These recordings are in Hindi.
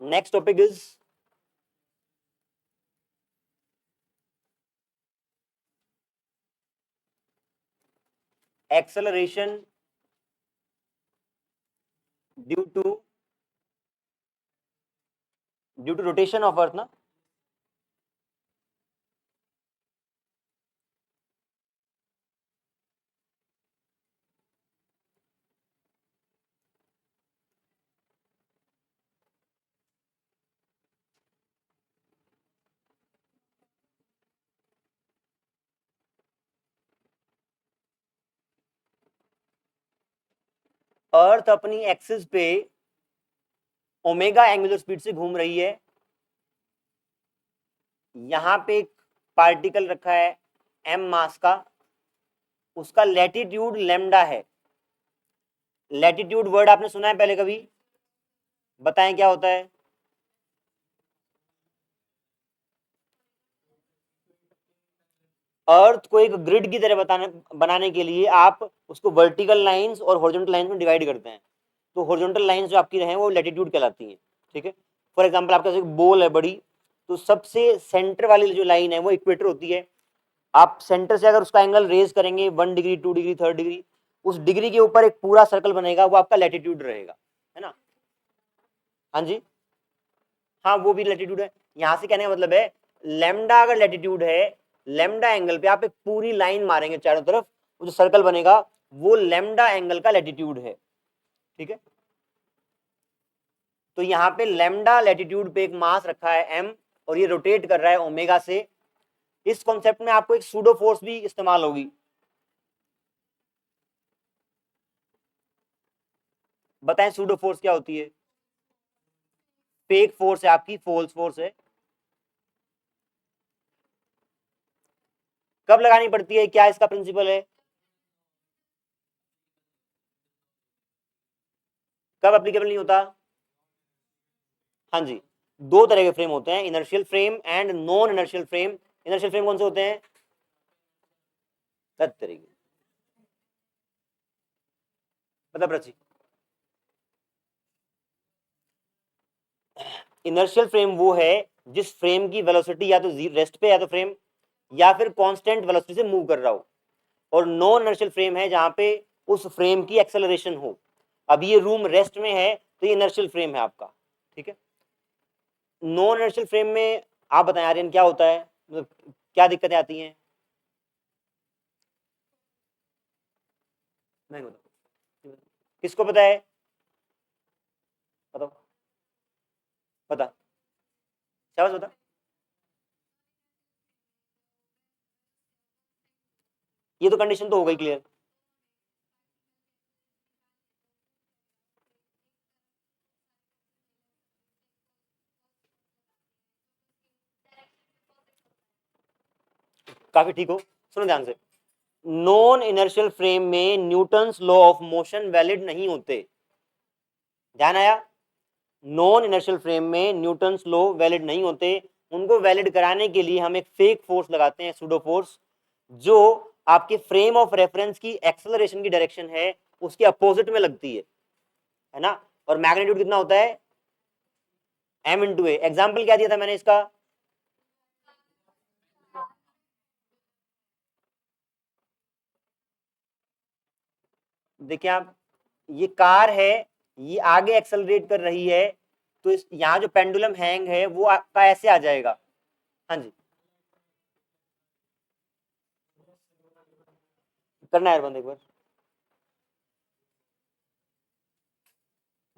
Next topic is acceleration due to rotation of earth ना. अर्थ अपनी एक्सिस पे ओमेगा एंगुलर स्पीड से घूम रही है. यहां पे एक पार्टिकल रखा है m मास का, उसका लैटिट्यूड लैम्डा है. लैटिट्यूड वर्ड आपने सुना है पहले कभी? बताएं क्या होता है. अर्थ को एक ग्रिड की तरह बनाने के लिए आप उसको वर्टिकल लाइंस और हॉरिजॉन्टल लाइंस में डिवाइड करते हैं. तो हॉरिजॉन्टल लाइंस जो आपकी रहे वो लैटिट्यूड कहलाती हैं. ठीक है. फॉर एग्जांपल आपके पास एक बॉल है बड़ी, तो सबसे सेंटर वाली जो लाइन है वो इक्वेटर होती है. आप सेंटर से अगर उसका एंगल रेज करेंगे 1 डिग्री 2 डिग्री 3 डिग्री, उस डिग्री के ऊपर एक पूरा सर्कल बनेगा, वो आपका लैटिट्यूड रहेगा, है ना. हाँ जी, हाँ वो भी लैटिट्यूड है. यहां से कहने का मतलब है लैम्डा अगर लैटिट्यूड है, लैम्डा एंगल पे आप एक पूरी लाइन मारेंगे चारों तरफ, वो जो सर्कल बनेगा वो लैम्डा एंगल का लैटिट्यूड है. ठीक है. तो यहाँ पे लैम्डा लैटिट्यूड पे एक मास रखा है एम, और ये रोटेट कर रहा है ओमेगा से. इस कॉन्सेप्ट में आपको एक सूडो फोर्स भी इस्तेमाल होगी. बताएं सूडो फोर्स क्या होती है? फेक फोर्स है आपकी, फॉल्स फोर्स है. कब लगानी पड़ती है, क्या इसका प्रिंसिपल है, कब एप्लीकेबल नहीं होता? हाँ जी, दो तरह के फ्रेम होते हैं, inertial frame and non inertial frame. Inertial frame कौन से होते हैं? तरीके मतलब रची. इनर्शियल फ्रेम वो है जिस फ्रेम की वेलोसिटी या तो रेस्ट पे या तो फ्रेम या फिर कांस्टेंट वेलोसिटी से मूव कर रहा हो. और नॉन इनर्शियल फ्रेम है जहां पे उस फ्रेम की एक्सेलरेशन हो. अब ये रूम रेस्ट में है तो ये इनर्शियल फ्रेम है आपका. ठीक है. नॉन इनर्शियल फ्रेम में आप बताएं आर्यन क्या होता है, मतलब क्या दिक्कतें आती हैं? मैं बताऊं, किसको पता है? बताओ, बता, शाबाश बता. ये तो कंडीशन तो हो गई क्लियर. काफी ठीक हो. सुनो ध्यान से. नॉन इनर्शियल फ्रेम में Newton's law of motion valid नहीं होते. ध्यान आया? नॉन इनर्शियल फ्रेम में न्यूटन्स लॉ वैलिड नहीं होते. उनको वैलिड कराने के लिए हम एक फेक फोर्स लगाते हैं, सूडो फोर्स, जो आपके फ्रेम ऑफ रेफरेंस की एक्सेलरेशन की डायरेक्शन है उसके अपोजिट में लगती है ना. और मैग्नीट्यूड कितना होता है? m इंटू ए. एग्जाम्पल क्या दिया था मैंने इसका? देखिए आप, ये कार है, ये आगे एक्सेलरेट कर रही है, तो इस यहाँ जो पेंडुलम हैंग है वो आपका ऐसे आ जाएगा. हाँ जी, करना है बंद एक बार.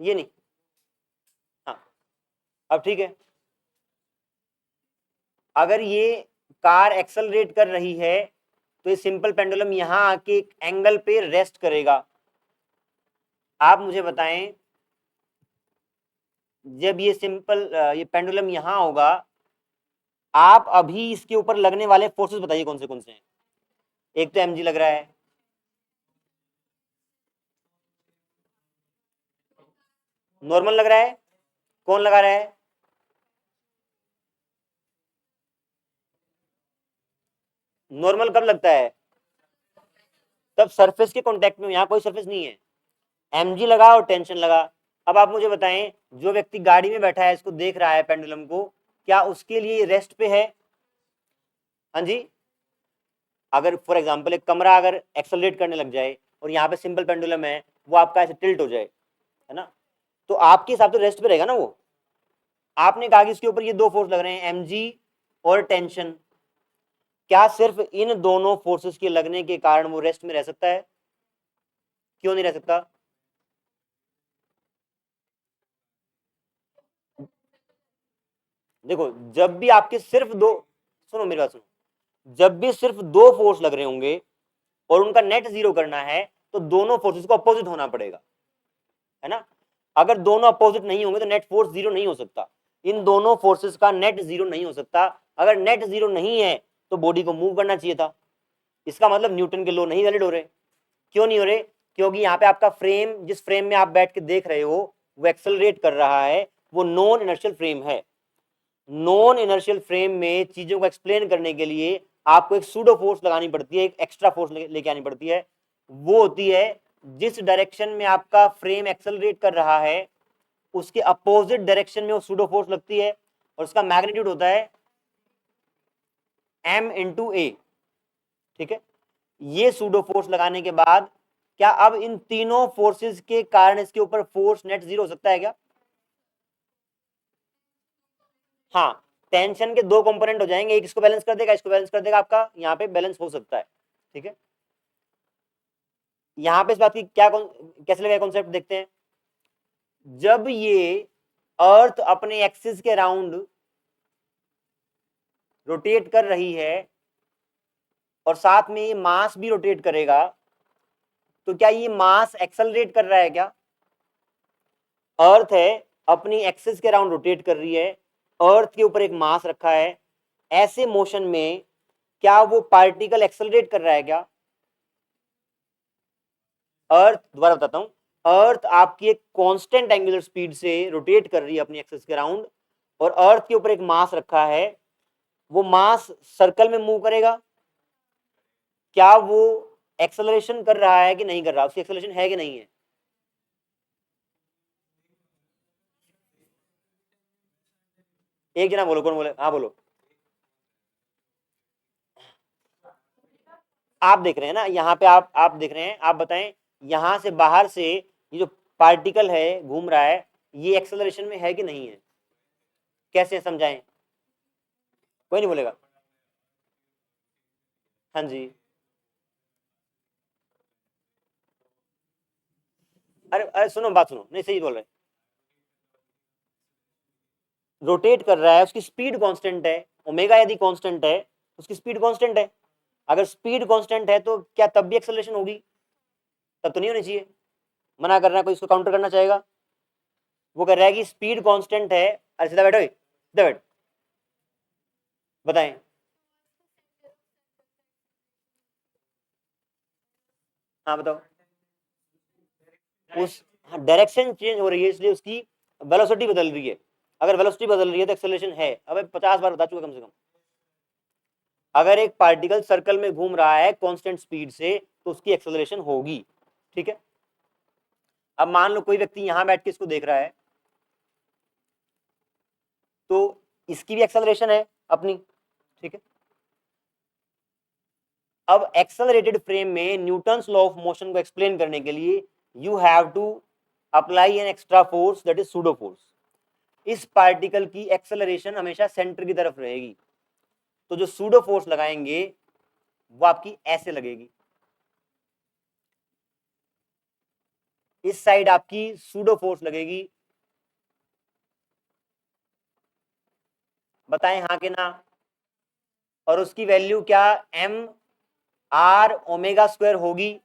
ये नहीं. हाँ, अब ठीक है. अगर ये कार एक्सेलरेट कर रही है तो ये सिंपल पेंडुलम यहां आके एक एंगल पे रेस्ट करेगा. आप मुझे बताएं, जब ये सिंपल ये पेंडुलम यहां होगा, आप अभी इसके ऊपर लगने वाले फोर्सेस बताइए कौन से हैं. एक तो mg लग रहा है, नॉर्मल लग रहा है. कौन लगा रहा है? नॉर्मल कब लगता है? तब सरफेस के कांटेक्ट में. यहां कोई सरफेस नहीं है, mg लगा और टेंशन लगा. अब आप मुझे बताएं जो व्यक्ति गाड़ी में बैठा है, इसको देख रहा है पेंडुलम को, क्या उसके लिए रेस्ट पे है? हाँ जी, अगर फॉर एग्जांपल एक कमरा अगर एक्सेलरेट करने लग जाए और यहाँ पे सिंपल पेंडुलम है, वो आपका ऐसे टिल्ट हो जाए, है ना, तो आपके हिसाब से रेस्ट पे रहेगा ना वो। आपने कहा कि इसके ऊपर ये दो फोर्स लग रहे हैं, mg और टेंशन, क्या सिर्फ इन दोनों फोर्सेस के लगने के कारण वो रेस्ट में रह सकता है? क्यों नहीं रह सकता? देखो, जब भी आपके सिर्फ दो, सुनो मेरी बात सुनो, जब भी सिर्फ दो फोर्स लग रहे होंगे और उनका नेट जीरो करना है, तो दोनों फोर्सेस को अपोजिट होना पड़ेगा, है ना। अगर दोनों अपोजिट नहीं होंगे तो नेट फोर्स जीरो नहीं हो सकता। इन दोनों फोर्सेस का नेट जीरो नहीं हो सकता। अगर नेट जीरो नहीं है तो बॉडी को मूव करना चाहिए था। इसका मतलब न्यूटन के लॉ नहीं वैलिड हो रहे। क्यों नहीं हो रहे? क्योंकि यहाँ पे आपका फ्रेम, जिस फ्रेम में आप बैठ के देख रहे हो, वो एक्सेलरेट कर रहा है, वो नॉन इनर्शियल फ्रेम है। नॉन इनर्शियल फ्रेम में चीजों को एक्सप्लेन करने के लिए आपको एक सूडो फोर्स लगानी पड़ती है, एक एक्स्ट्रा फोर्स लेके आनी पड़ती है। वो होती है जिस डायरेक्शन में आपका फ्रेम एक्सेलरेट कर रहा है, उसके अपोजिट डायरेक्शन में वो सूडो फोर्स लगती है, और उसका मैग्नीट्यूड होता है m इंटू ए। ठीक है, ये सूडो फोर्स लगाने के बाद क्या अब इन तीनों फोर्सेस के कारण इसके ऊपर फोर्स नेट जीरो हो सकता है क्या? हाँ, टेंशन के दो कंपोनेंट हो जाएंगे, एक इसको बैलेंस कर देगा, इसको बैलेंस कर देगा, आपका यहाँ पे बैलेंस हो सकता है। ठीक है, यहाँ पे इस बात की क्या कैसे लगेगा कॉन्सेप्ट देखते हैं। जब ये अर्थ अपने एक्सिस के राउंड रोटेट कर रही है और साथ में ये मास भी रोटेट करेगा, तो क्या ये मास एक्सेलरेट कर रहा है क्या? अर्थ है, अपनी एक्सिस के राउंड रोटेट कर रही है, अर्थ के ऊपर एक मास रखा है, ऐसे मोशन में क्या वो पार्टिकल एक्सेलरेट कर रहा है क्या? अर्थ, दोबारा बताता हूं, अर्थ आपकी एक कांस्टेंट एंगुलर स्पीड से रोटेट कर रही है अपनी एक्सिस के राउंड, और अर्थ के ऊपर एक मास रखा है, वो मास सर्कल में मूव करेगा। क्या वो एक्सेलरेशन कर रहा है कि नहीं कर रहा? उसकी एक्सेलरेशन है कि नहीं है? एक जना बोलो, कौन बोले? हाँ बोलो। आप देख रहे हैं ना, यहाँ पे आप देख रहे हैं, आप बताएं, यहां से बाहर से ये जो पार्टिकल है घूम रहा है, ये एक्सेलरेशन में है कि नहीं है? कैसे समझाएं? कोई नहीं बोलेगा। हाँ जी, अरे अरे सुनो, बात सुनो, नहीं सही बोल रहे, रोटेट कर रहा है, उसकी स्पीड कांस्टेंट है, ओमेगा यदि कांस्टेंट है, उसकी स्पीड कांस्टेंट है। अगर स्पीड कांस्टेंट है तो क्या तब भी एक्सेलरेशन होगी? तब तो नहीं होनी चाहिए। मना कर रहा है, कोई इसको काउंटर करना चाहेगा? वो कह रहा है कि स्पीड कांस्टेंट है। अरे सीधा बैठो, सीधा बैठ, बताएं। हाँ बताओ। उस, हाँ, डायरेक्शन चेंज हो रही है, इसलिए उसकी वेलोसिटी बदल रही है। अगर वेलोसिटी बदल रही है तो एक्सेलरेशन है। अब 50 बार बता चुका कम से कम। अगर एक पार्टिकल सर्कल में घूम रहा है कांस्टेंट स्पीड से, तो उसकी एक्सेलरेशन होगी। ठीक है, अब मान लो कोई व्यक्ति यहां बैठ के इसको देख रहा है, तो इसकी भी एक्सेलरेशन है अपनी। ठीक है, अब एक्सेलरेटेड फ्रेम में न्यूटन्स लॉ ऑफ मोशन को एक्सप्लेन करने के लिए you have to apply an extra force, that is pseudo force. इस पार्टिकल की एक्सेलरेशन हमेशा सेंटर की तरफ रहेगी, तो जो सूडो फोर्स लगाएंगे वो आपकी ऐसे लगेगी। इस साइड आपकी सूडो फोर्स लगेगी। बताएं हाँ कि ना? और उसकी वैल्यू क्या? एम आर ओमेगा स्क्वायर होगी।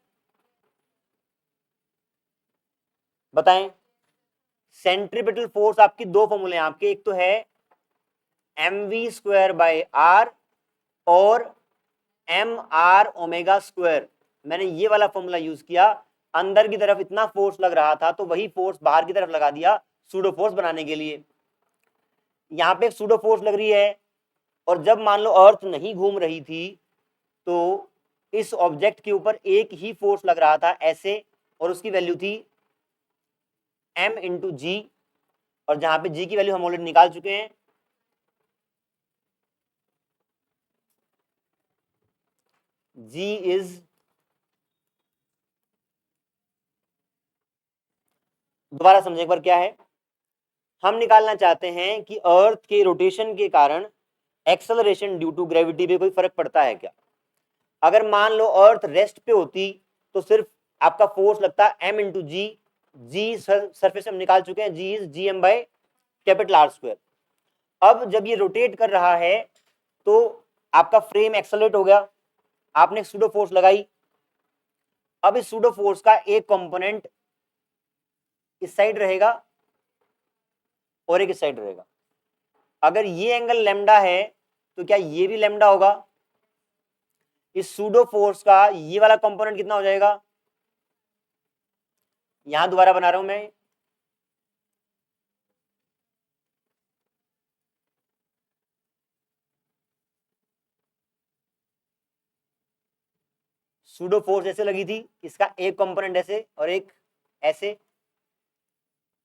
बताएं। सेंट्रीपिटल फोर्स आपकी दो फॉर्मूले हैं आपके, एक तो है M V square by R और एम आर ओमेगा स्क्वायर। मैंने ये वाला फॉर्मूला यूज किया, अंदर की तरफ इतना फोर्स लग रहा था तो वही फोर्स बाहर की तरफ लगा दिया सूडो फोर्स बनाने के लिए। यहाँ पे सूडो फोर्स लग रही है, और जब मान लो अर्थ नहीं घूम रही थी तो इस ऑब्जेक्ट के ऊपर एक ही फोर्स लग रहा था ऐसे, और उसकी वैल्यू थी m इंटू जी। और जहां पे जी की वैल्यू हम ऑलरेडी निकाल चुके हैं, जी इज, दोबारा समझे एक बार क्या है, हम निकालना चाहते हैं कि अर्थ के रोटेशन के कारण एक्सेलरेशन ड्यू टू ग्रेविटी पे कोई फर्क पड़ता है क्या। अगर मान लो अर्थ रेस्ट पे होती तो सिर्फ आपका फोर्स लगता है m into g, g surface हम निकाल चुके हैं, g is g M by capital R square. अब जब ये रोटेट कर रहा है तो आपका फ्रेम एक्सेलरेट हो गया, आपने सूडो फोर्स लगाई। अब इस सूडो फोर्स का एक कंपोनेंट इस साइड रहेगा और एक इस साइड रहेगा। अगर ये एंगल लेमडा है तो क्या ये भी लेमडा होगा। इस सूडो फोर्स का ये वाला कंपोनेंट कितना हो जाएगा, यहां दोबारा बना रहा हूं मैं, सूडो फोर्स ऐसे लगी थी, इसका एक कंपोनेंट ऐसे और एक ऐसे,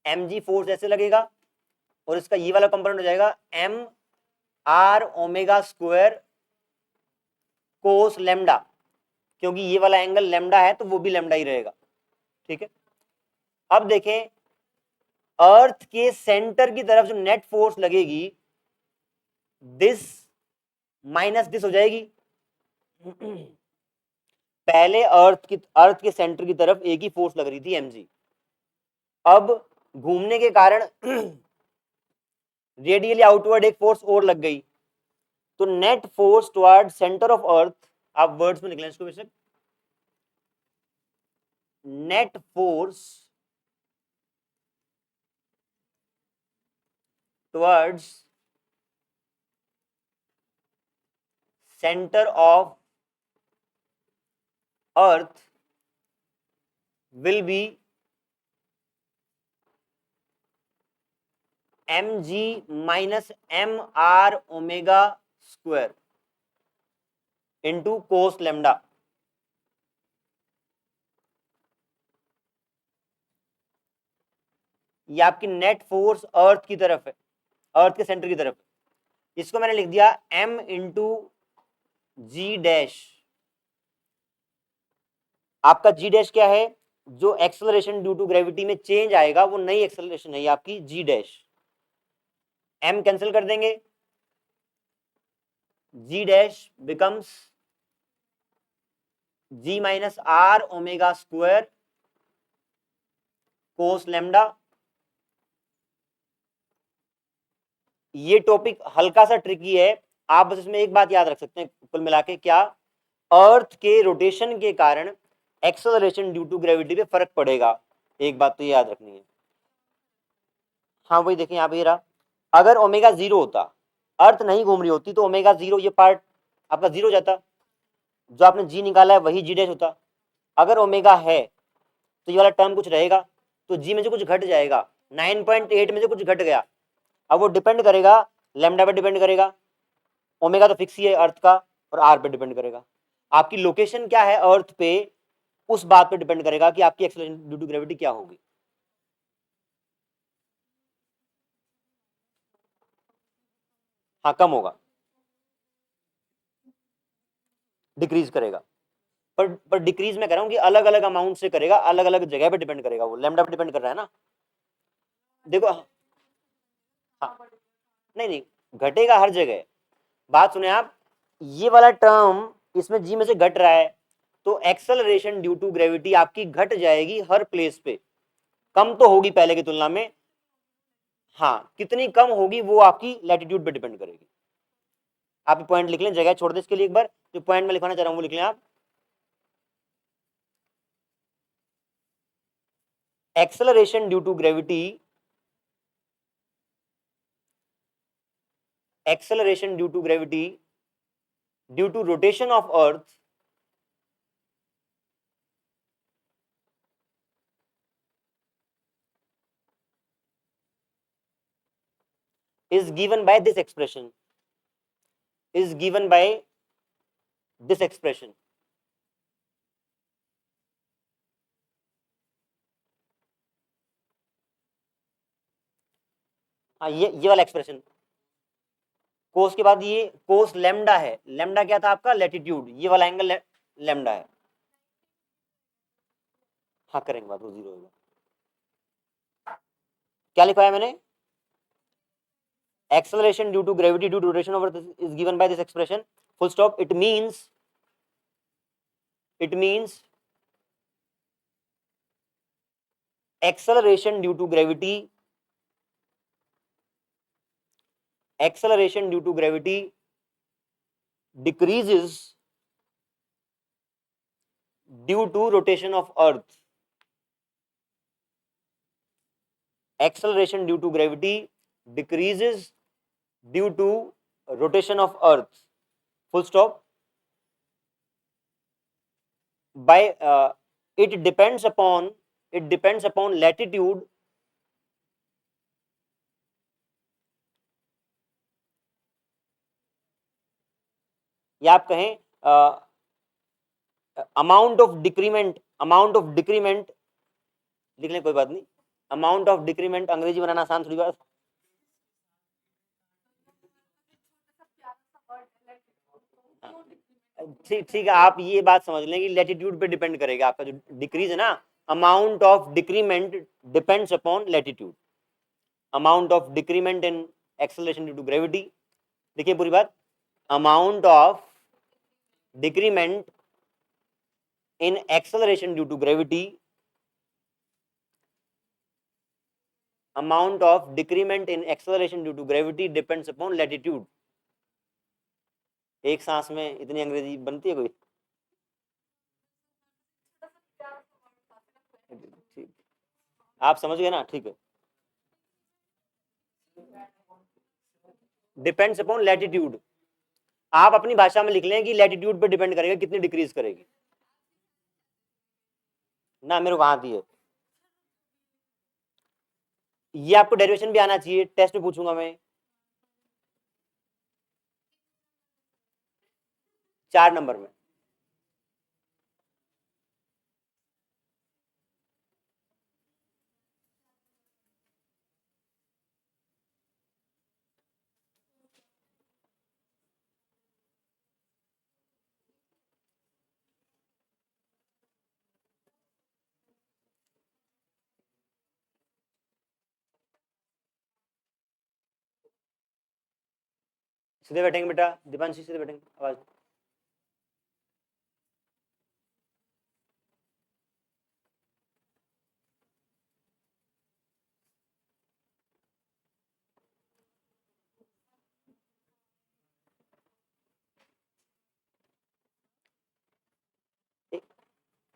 mg फोर्स ऐसे लगेगा और इसका ये वाला कंपोनेंट हो जाएगा m r omega square cos lambda, क्योंकि ये वाला एंगल लेमडा है तो वो भी लेमडा ही रहेगा। ठीक है, अब देखें अर्थ के सेंटर की तरफ जो नेट फोर्स लगेगी दिस माइनस दिस हो जाएगी। पहले अर्थ के सेंटर की तरफ एक ही फोर्स लग रही थी mg, अब घूमने के कारण रेडियली आउटवर्ड एक फोर्स और लग गई, तो net force toward centre of earth, आप वर्ड्स में निकलें इसको बेशक, net force towards centre of earth will be mg minus mr omega square into cos lambda. ये आपकी नेट फोर्स अर्थ की तरफ है, अर्थ के सेंटर की तरफ, इसको मैंने लिख दिया m इंटू जी डैश। आपका जी डैश क्या है, जो एक्सेलरेशन ड्यू टू ग्रेविटी में चेंज आएगा वो नई एक्सेलरेशन है, ये आपकी जी डैश। m कैंसिल कर देंगे, g dash becomes g minus R omega square cos lambda. ये टॉपिक हल्का सा ट्रिकी है, आप बस इसमें एक बात याद रख सकते हैं कुल मिला के, क्या अर्थ के रोटेशन के कारण एक्सेलरेशन ड्यू टू ग्रेविटी पे फर्क पड़ेगा, एक बात तो ये याद रखनी है। हाँ वही देखें यहाँ पे रहा, अगर ओमेगा जीरो होता, अर्थ नहीं घूम रही होती, तो ओमेगा जीरो ये पार्ट आपका जीरो जाता, जो आपने जी निकाला है वही जी डैश होता। अगर ओमेगा है तो ये वाला टर्म कुछ रहेगा, तो जी में से कुछ घट जाएगा, 9.8 में से कुछ घट गया। अब वो डिपेंड करेगा लेमडा पे डिपेंड करेगा, ओमेगा तो फिक्स ही है अर्थ का, और आर पे डिपेंड करेगा। आपकी लोकेशन क्या है अर्थ पे, उस बात पे डिपेंड करेगा कि आपकी एक्सेलरेशन ड्यू टू ग्रेविटी क्या होगी। हाँ कम होगा, डिक्रीज करेगा, पर डिक्रीज मैं कह रहा हूँ कि अलग अलग अमाउंट से करेगा, अलग अलग जगह पे डिपेंड करेगा, वो लेमडा पे डिपेंड कर रहा है ना। देखो हाँ, नहीं नहीं, घटेगा हर जगह। बात सुने आप, ये वाला टर्म इसमें जी में से घट रहा है, तो एक्सेलरेशन ड्यू टू ग्रेविटी आपकी घट जाएगी हर प्लेस पे, कम तो होगी पहले की तुलना में। हाँ कितनी कम होगी वो आपकी लैटिट्यूड पे डिपेंड करेगी। आप पॉइंट लिख लें, जगह छोड़ दें इसके लिए एक बार, जो पॉइंट में लिखवाना चाह रहा हूं वो लिख लें आप। Acceleration due to gravity, acceleration due to gravity due to rotation of earth is given by this expression, is given by this expression. हाँ, ये वाला एक्सप्रेशन, कोस के बाद ये कोस लेमडा है, लेमडा क्या था आपका, लैटिट्यूड, ये वाला एंगल लेमडा है। हाँ करेंगे बात, वो जीरो होगा। क्या लिखवाया मैंने, acceleration due to gravity due to rotation of earth is given by this expression, full stop. It means acceleration due to gravity decreases due to rotation of earth. Acceleration due to gravity decreases due to rotation of earth, full stop. By it depends upon latitude या आप कहें अमाउंट ऑफ डिक्रीमेंट लिख लें, कोई बात नहीं, अमाउंट ऑफ डिक्रीमेंट, अंग्रेजी बनाना आसान थोड़ी बात। ठीक है, आप ये बात समझ लें कि लैटिट्यूड पे डिपेंड करेगा आपका जो डिक्रीज है ना, amount of decrement depends upon latitude, amount of decrement in acceleration due to gravity. देखिए पूरी बात, amount of decrement in acceleration due to gravity, amount of decrement in acceleration due to gravity depends upon latitude। एक सांस में इतनी अंग्रेजी बनती है कोई? ठीक, आप समझ गए ना, ठीक है। डिपेंड्स अपॉन लैटिट्यूड, आप अपनी भाषा में लिख लें कि लैटिट्यूड पे डिपेंड करेगा कितनी डिक्रीज करेगी ना, मेरे को कहाँ आती है ये, आपको डेरिवेशन भी आना चाहिए, टेस्ट में पूछूंगा मैं। 4 नंबर में। सीधे बैठेंगे बेटा, दीपांशी सीधे बैठेंगे, आवाज।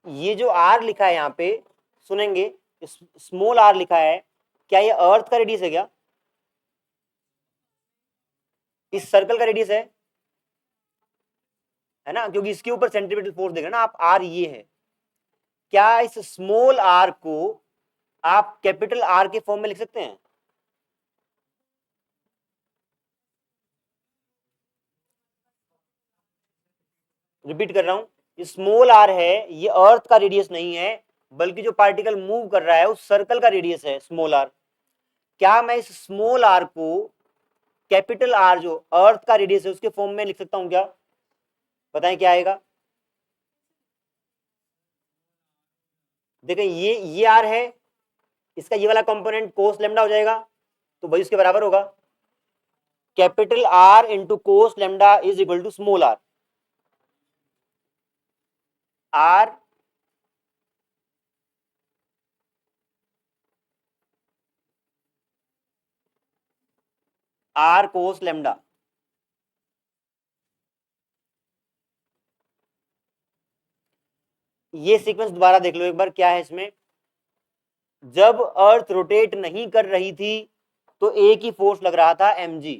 ये जो आर लिखा है यहाँ पे, सुनेंगे, स्मॉल आर लिखा है, क्या ये अर्थ का रेडियस है क्या? इस सर्कल का रेडियस है ना, क्योंकि इसके ऊपर सेंट्रीपिटल फोर्स देख रहे हैं ना आप, आर ये है। क्या इस स्मॉल आर को आप कैपिटल आर के फॉर्म में लिख सकते हैं? रिपीट कर रहा हूं, ये स्मॉल आर है, ये अर्थ का रेडियस नहीं है, बल्कि जो पार्टिकल मूव कर रहा है उस सर्कल का रेडियस है स्मॉल आर। क्या मैं इस स्मॉल आर को कैपिटल आर जो अर्थ का रेडियस है उसके फॉर्म में लिख सकता हूं क्या? बताएं क्या आएगा? देखें, ये आर है, इसका ये वाला कंपोनेंट कोस लेमडा हो जाएगा, तो भाई उसके बराबर होगा capital R into cos lambda is equal to small R. R R cos lambda, ये सीक्वेंस दोबारा देख लो एक बार, क्या है इसमें, जब अर्थ रोटेट नहीं कर रही थी तो एक ही फोर्स लग रहा था mg,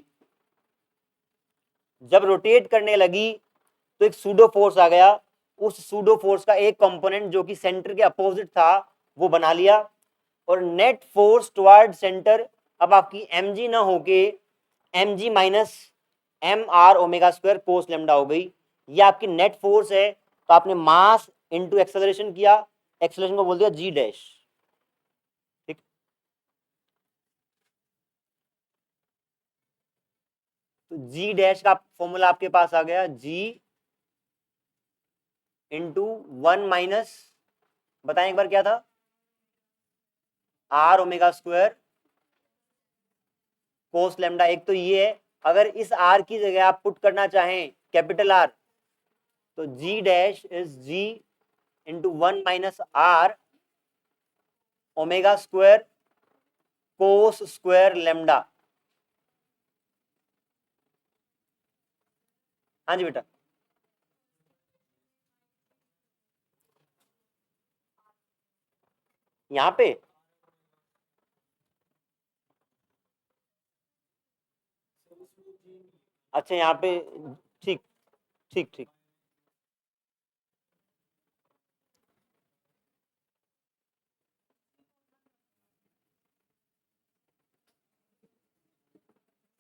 जब रोटेट करने लगी तो एक सूडो फोर्स आ गया, उस सूडो फोर्स का एक कंपोनेंट जो कि सेंटर के अपोजिट था वो बना लिया, और नेट फोर्स टुवर्ड सेंटर अब आपकी mg ना होके mg minus M R omega square cos lambda हो गई। ये आपकी नेट फोर्स है, तो आपने मास इंटू एक्सेलरेशन किया, एक्सेलरेशन को बोल दिया जी डैश। ठीक, तो जी डैश का फॉर्मूला आपके पास आ गया, जी इंटू 1 माइनस, बताएं एक बार क्या था, R omega square cos lambda. एक तो ये है, अगर इस आर की जगह आप पुट करना चाहें कैपिटल आर, तो g dash is g into 1 minus R omega square cos square lambda. हाँ जी बेटा, यहाँ पे अच्छा, यहाँ पे ठीक ठीक ठीक,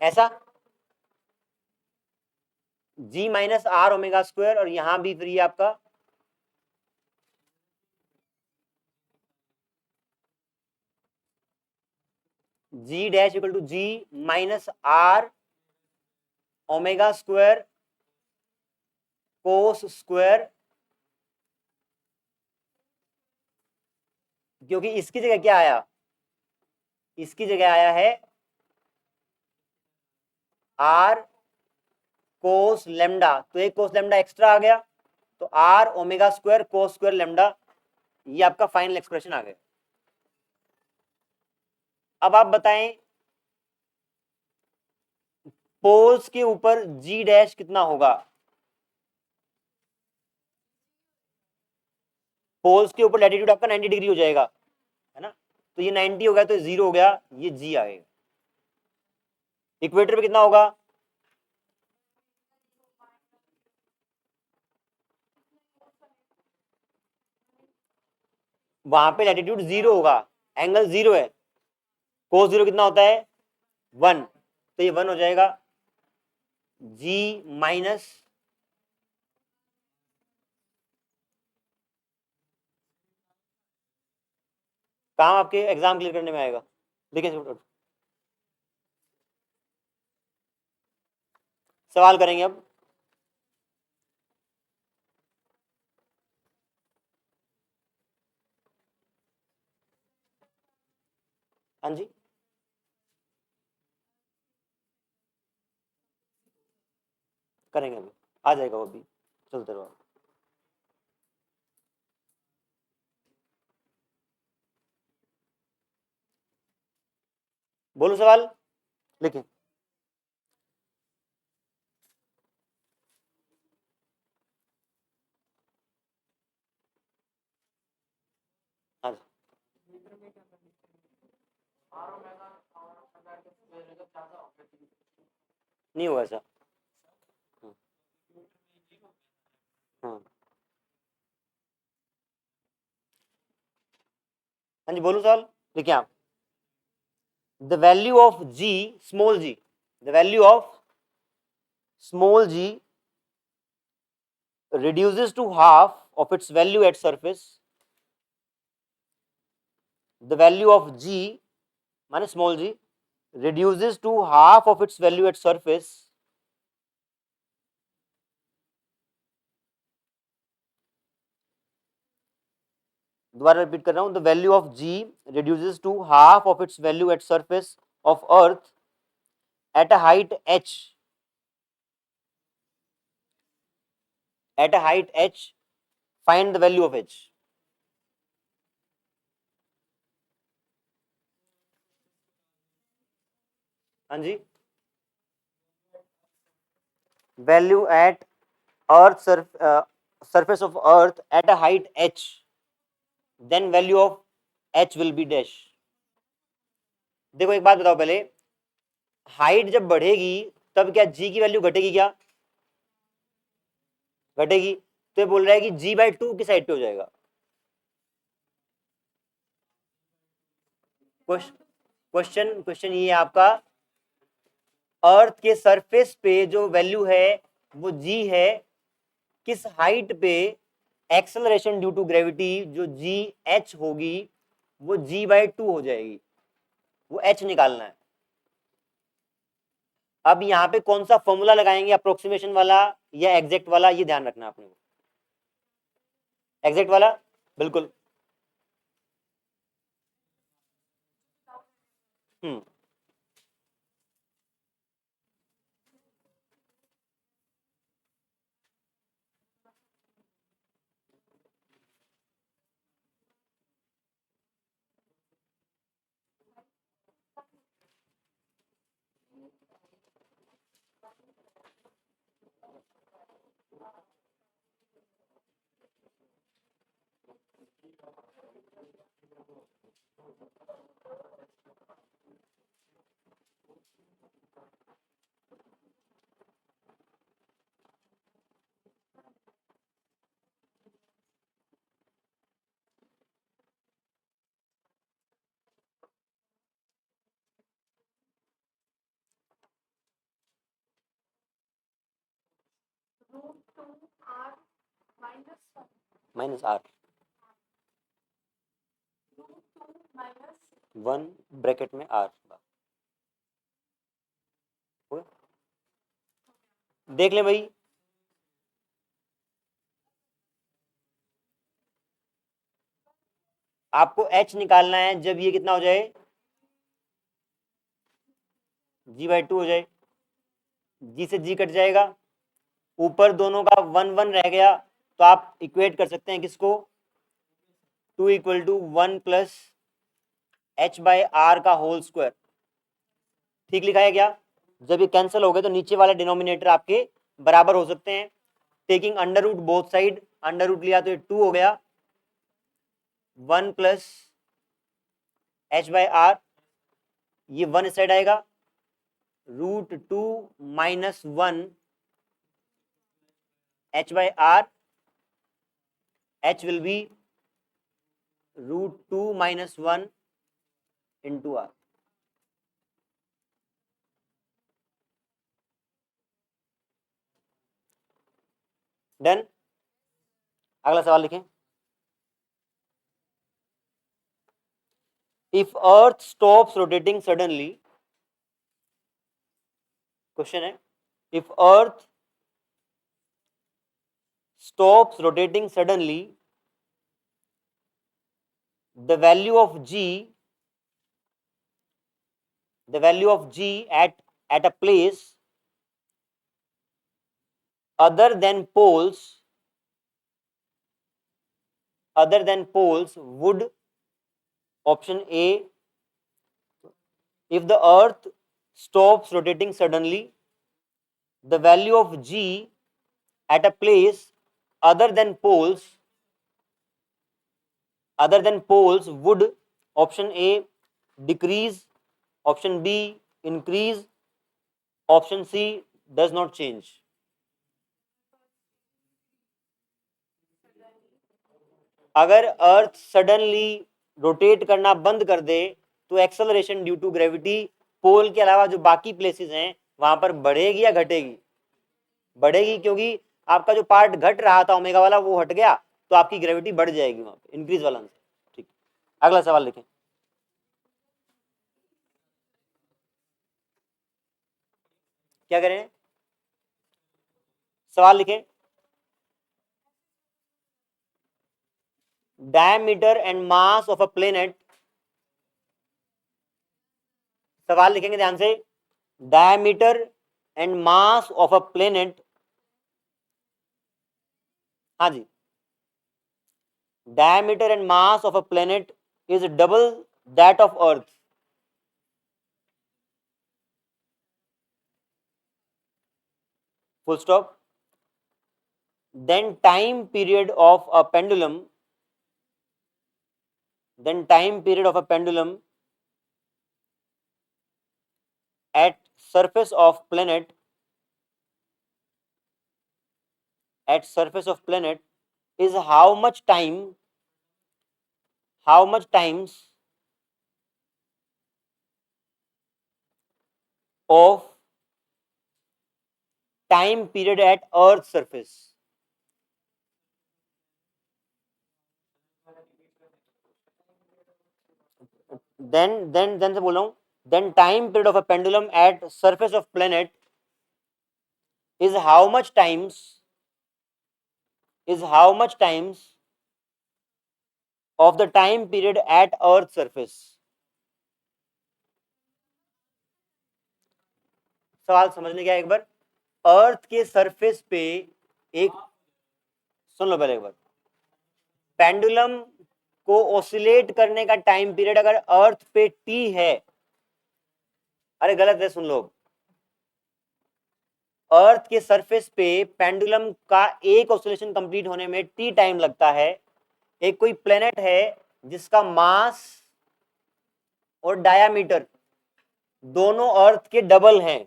ऐसा g minus R omega square, और यहां भी फ्री है आपका g dash equal to g minus R omega square cos square, क्योंकि इसकी जगह क्या आया, इसकी जगह आया है आर कोस लेमडा, तो एक कोस लेमडा एक्स्ट्रा आ गया, तो R omega square cos square lambda, ये आपका फाइनल एक्सप्रेशन आ गया। अब आप बताएं पोल्स के ऊपर जी डैश कितना होगा, पोल्स के ऊपर लैटिट्यूड आपका 90 डिग्री हो जाएगा, है ना, तो ये 90 हो गया, तो 0 हो गया, ये जी आएगा। इक्वेटर पे कितना होगा, वहां पे लैटिट्यूड 0 होगा, एंगल 0 है, कोस 0 कितना होता है 1, तो ये 1 हो जाएगा, जी माइनस, काम आपके एग्जाम क्लियर करने में आएगा। देखिए सवाल करेंगे अब, हाँ जी करेंगे अभी, आ जाएगा वो भी, चलते रहो। बोलो सवाल, लिखिए। हाँ जी, नहीं हुआ ऐसा। हम्म, हाँ हाँ जी बोलो सवाल, देखिए आप, the value of G small G, the value of small G reduces to half of its value at surface, the value of g माने small g reduces to half of its value at surface, दोबारा रिपीट कर रहा हूं, the value of g reduces to half of its value at surface of earth at a height h, at a height h, find the value of h। हाँ जी, value at earth surface of earth at a height h, then value of h will be dash। देखो एक बात बताओ पहले, हाइट जब बढ़ेगी तब क्या जी की वैल्यू घटेगी क्या, घटेगी, तो ये बोल रहा है कि जी बाई 2 की साइड पे हो जाएगा। क्वेश्चन क्वेश्चन ये है आपका, अर्थ के सरफेस पे जो वैल्यू है वो जी है, किस हाइट पे एक्सेलरेशन ड्यू टू ग्रेविटी जो जी एच होगी वो जी बाई 2 हो जाएगी, वो एच निकालना है। अब यहाँ पे कौन सा फॉर्मूला लगाएंगे, अप्रोक्सीमेशन वाला या एग्जैक्ट वाला, ये ध्यान रखना आपने। एग्जैक्ट वाला, बिल्कुल। हम्म। माइनस आर, 1 ब्रैकेट में आर। देख ले भाई, आपको h निकालना है जब ये कितना हो जाए, g/2 हो जाए। g से g कट जाएगा, ऊपर दोनों का 1 1 रह गया, तो आप इक्वेट कर सकते हैं किसको, 2 = 1 + h/r का होल स्क्वायर। ठीक लिखा है क्या? जब ये कैंसिल हो गए तो नीचे वाले डिनोमिनेटर आपके बराबर हो सकते हैं। Taking under root both side, under root लिया तो ये 2 हो गया, 1 + h/r, ये 1 इस साइड आएगा, √2 - 1 h/r, h will be √2 - 1 into r। Done. अगला सवाल लिखें। If earth stops rotating suddenly, question है, if earth stops rotating suddenly, the value of g at a place other than poles would, option A, if the earth stops rotating suddenly, the value of g at a place other than poles would, option A, decrease, option B, increase, option C, does not change। अगर अर्थ सडनली रोटेट करना बंद कर दे तो एक्सेलरेशन ड्यू टू ग्रेविटी पोल के अलावा जो बाकी प्लेसेस हैं वहां पर बढ़ेगी या घटेगी? बढ़ेगी, क्योंकि आपका जो पार्ट घट रहा था ओमेगा वाला वो हट गया, तो आपकी ग्रेविटी बढ़ जाएगी वहां पे, इंक्रीज वाला आंसर। ठीक, अगला सवाल लिखें। क्या करें? सवाल लिखें। Diameter and mass of a planet, सवाल लिखेंगे ध्यान से। Diameter and mass of a planet, हाँ जी, diameter and mass of a planet is double that of earth, full stop। then time period of a pendulum at surface of planet is how much times of time period at earth surface। then से बोल रहा हूं, then time period of a pendulum at surface of planet is how much times of the time period at earth surface. सवाल समझने क्या एक बार, अर्थ के सरफेस पे एक, सुन लो पहले एक बार, पेंडुलम को ऑसिलेट करने का टाइम पीरियड अगर अर्थ पे टी है, अरे गलत है, सुन लो, अर्थ के सरफेस पे पेंडुलम का एक ऑसिलेशन कंप्लीट होने में टी टाइम लगता है। एक कोई प्लेनेट है जिसका मास और डायामीटर दोनों अर्थ के डबल हैं,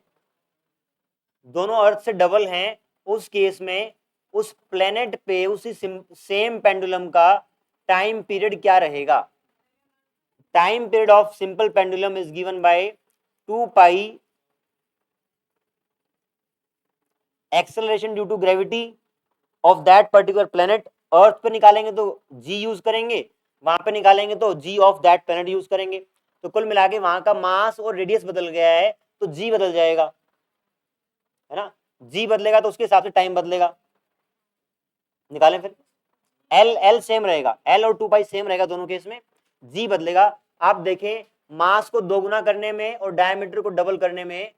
दोनों अर्थ से डबल हैं, उस केस में उस प्लेनेट पे उसी सेम पेंडुलम का टाइम पीरियड क्या रहेगा? Time period of simple pendulum is given by 2 pi acceleration due to gravity of that particular planet. Earth पे निकालेंगे तो जी यूज करेंगे, वहां पे निकालेंगे तो जी ऑफ दैट प्लेनेट यूज करेंगे। तो कुल मिला के वहां का मास और रेडियस बदल गया है तो जी बदल जाएगा, है ना? जी बदलेगा तो उसके हिसाब से टाइम बदलेगा। निकालें फिर, एल एल सेम रहेगा, एल और 2 पाई सेम रहेगा दोनों केस में, जी बदलेगा। आप देखें, मास को दोगुना करने में और डायमीटर को डबल करने में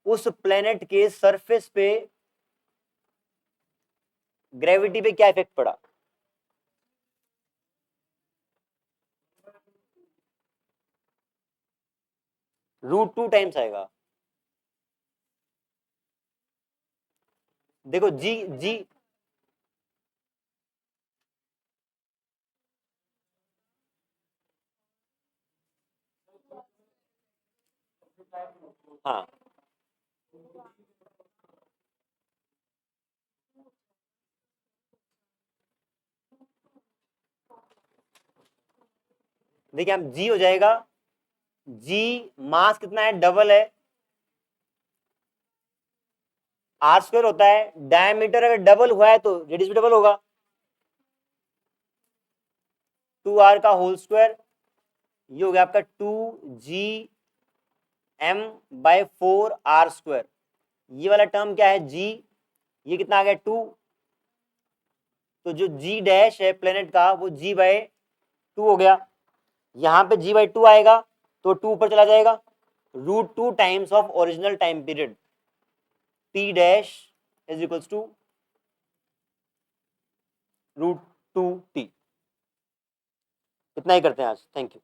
उस प्लेनेट के सरफेस पे ग्रेविटी पे क्या इफेक्ट पड़ा? √2 टाइम्स आएगा। देखो जी जी, हाँ देखिए, हम जी हो जाएगा, जी मास कितना है, डबल है, आर स्क्वायर होता है, डायमीटर अगर डबल हुआ है तो रेडियस भी डबल होगा, 2r का होल स्क्वायर, ये हो गया आपका 2gm/4r²। ये वाला टर्म क्या है, जी, ये कितना आ गया 2, तो जो जी डैश है प्लेनेट का वो g/2 हो गया। यहां पे g/2 आएगा तो 2 ऊपर चला जाएगा, √2 times of original time period, t dash is equals to √2t। इतना ही करते हैं आज, थैंक यू।